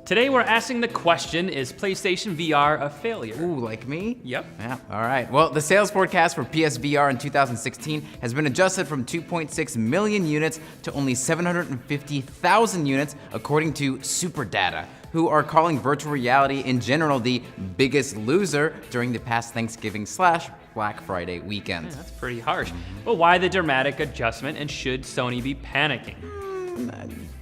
Today we're asking the question, is PlayStation VR a failure? Ooh, like me? Yep. Yeah, all right. Well, the sales forecast for PSVR in 2016 has been adjusted from 2.6 million units to only 750,000 units, according to SuperData, who are calling virtual reality in general the biggest loser during the past Thanksgiving/Black Friday weekends. That's pretty harsh. But why the dramatic adjustment, and should Sony be panicking?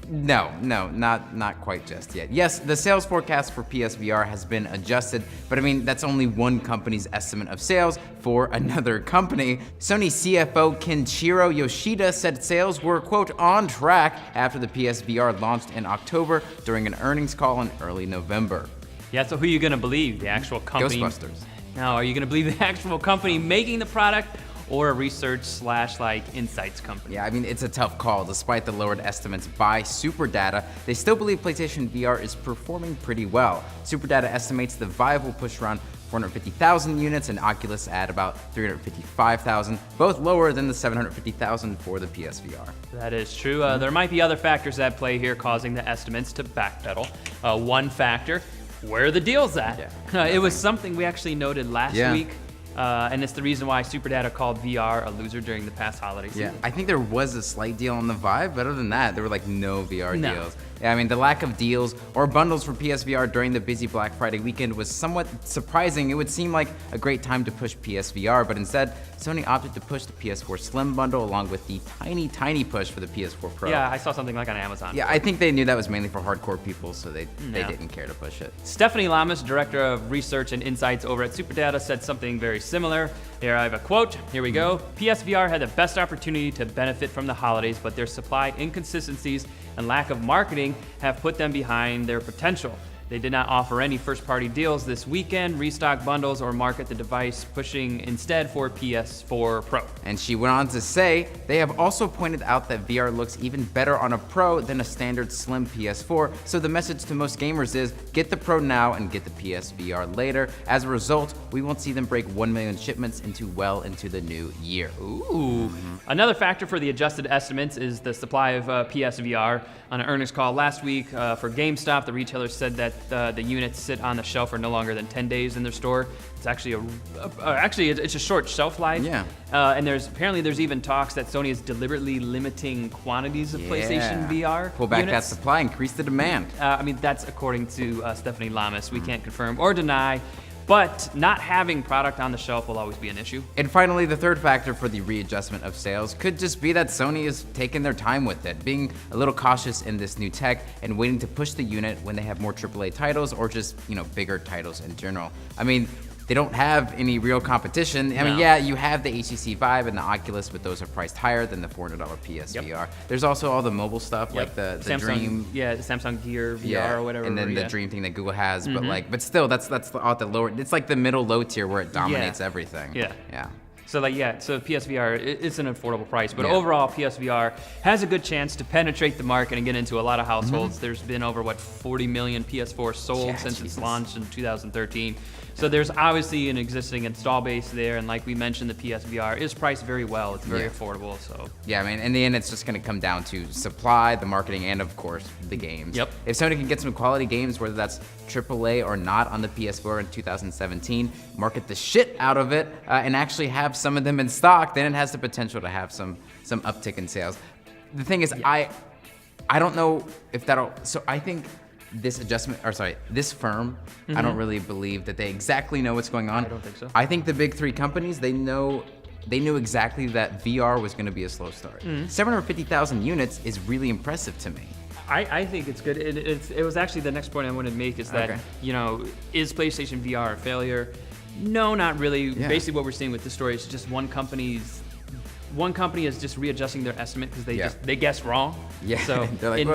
No, not quite just yet. Yes, the sales forecast for PSVR has been adjusted, but I mean, that's only one company's estimate of sales for another company. Sony CFO Kenshiro Yoshida said sales were, quote, on track after the PSVR launched in October during an earnings call in early November. Yeah, so who are you gonna believe? The actual company? Ghostbusters. Now, are you gonna believe the actual company making the product, or a research/like insights company? Yeah, I mean, it's a tough call. Despite the lowered estimates by SuperData, they still believe PlayStation VR is performing pretty well. SuperData estimates the Vive will push around 450,000 units and Oculus at about 355,000, both lower than the 750,000 for the PSVR. That is true. There might be other factors at play here causing the estimates to backpedal. One factor, where are the deals at? Yeah, it was something we actually noted last Yeah. week. And it's the reason why SuperData called VR a loser during the past holiday season. Yeah, I think there was a slight deal on the Vive, but other than that, there were like no VR No. deals. Yeah, I mean, the lack of deals or bundles for PSVR during the busy Black Friday weekend was somewhat surprising. It would seem like a great time to push PSVR, but instead, Sony opted to push the PS4 Slim bundle along with the tiny push for the PS4 Pro. Yeah, I saw something like on Amazon. Yeah, I think they knew that was mainly for hardcore people, so they Yeah. didn't care to push it. Stephanie Lamas, Director of Research and Insights over at SuperData, said something very similar. Here I have a quote. Here we go. PSVR had the best opportunity to benefit from the holidays, but their supply inconsistencies and lack of marketing have put them behind their potential. They did not offer any first-party deals this weekend, restock bundles, or market the device, pushing instead for PS4 Pro. And she went on to say, they have also pointed out that VR looks even better on a Pro than a standard slim PS4, so the message to most gamers is, get the Pro now and get the PSVR later. As a result, we won't see them break 1 million shipments well into the new year. Ooh. Another factor for the adjusted estimates is the supply of PSVR. On an earnings call last week for GameStop, the retailer said that the units sit on the shelf for no longer than 10 days in their store. It's actually it's a short shelf life. Yeah. And apparently there's even talks that Sony is deliberately limiting quantities of PlayStation VR Pull back that units. supply, increase the demand. I mean, that's according to Stephanie Lamas. We can't confirm or deny, but not having product on the shelf will always be an issue. And finally, the third factor for the readjustment of sales could just be that Sony is taking their time with it, being a little cautious in this new tech and waiting to push the unit when they have more AAA titles or just, bigger titles in general. I mean, they don't have any real competition. I mean, yeah, you have the HTC Vive and the Oculus, but those are priced higher than the $400 PSVR. There's also all the mobile stuff, like the Samsung, Dream. Yeah, the Samsung Gear VR or whatever. And then the Dream thing that Google has, but still, that's all the lower. It's like the middle low tier where it dominates everything. Yeah. Yeah. So PSVR, it's an affordable price, but Yeah. overall PSVR has a good chance to penetrate the market and get into a lot of households. There's been over 40 million PS4 sold since its launch in 2013. So there's obviously an existing install base there, and like we mentioned, the PSVR is priced very well. It's very affordable. So Yeah, I mean, in the end, it's just going to come down to supply, the marketing, and of course, the games. Yep. If Sony can get some quality games, whether that's AAA or not, on the PS4 in 2017, market the shit out of it, and actually have some of them in stock, then it has the potential to have some uptick in sales. The thing is, I don't know if that'll. So I think this firm, I don't really believe that they exactly know what's going on. I don't think so. I think the big three companies, they knew exactly that VR was going to be a slow start. 750,000 units is really impressive to me. I think it's good. It was actually the next point I wanted to make is that, Okay. is PlayStation VR a failure? No, not really. Yeah. Basically what we're seeing with this story is just one company is just readjusting their estimate because they guessed wrong. Yeah. So They're like,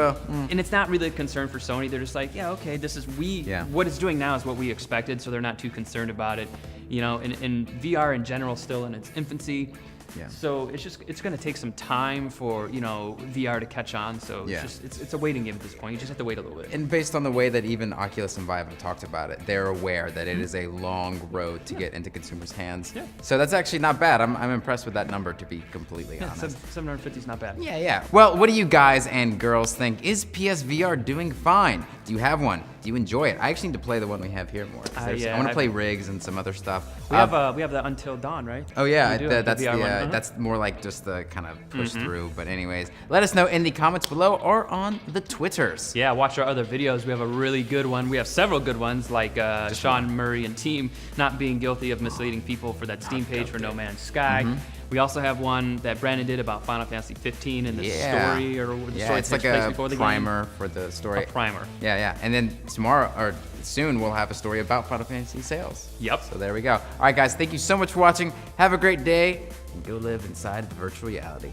and it's not really a concern for Sony. They're just like, yeah, okay, what it's doing now is what we expected, so they're not too concerned about it. And VR in general still in its infancy. Yeah. So it's going to take some time for VR to catch on. So Yeah. it's a waiting game at this point. You just have to wait a little bit. And based on the way that even Oculus and Vive have talked about it, they're aware that it is a long road to get into consumers' hands. Yeah. So that's actually not bad. I'm impressed with that number, to be completely honest. 750 is not bad. Yeah. Well, what do you guys and girls think? Is PSVR doing fine? Do you have one? do you enjoy it? I actually need to play the one we have here more. 'Cause Yeah, I want to I've- play Rigs and some other stuff. We have that Until Dawn, right? Oh yeah, We do have the that's VR the one. Uh-huh. that's more like just the kind of push through. But anyways, let us know in the comments below or on the Twitters. Yeah, watch our other videos. We have a really good one. We have several good ones, like Sean Murray and team not being guilty of misleading people for that Steam page for No Man's Sky. We also have one that Brandon did about Final Fantasy 15 and the story, or the story it's takes like place a before the primer for the story. game. A primer. Yeah. And then tomorrow or soon we'll have a story about Final Fantasy sales. Yep. So there we go. All right, guys, thank you so much for watching. Have a great day and go live inside virtual reality.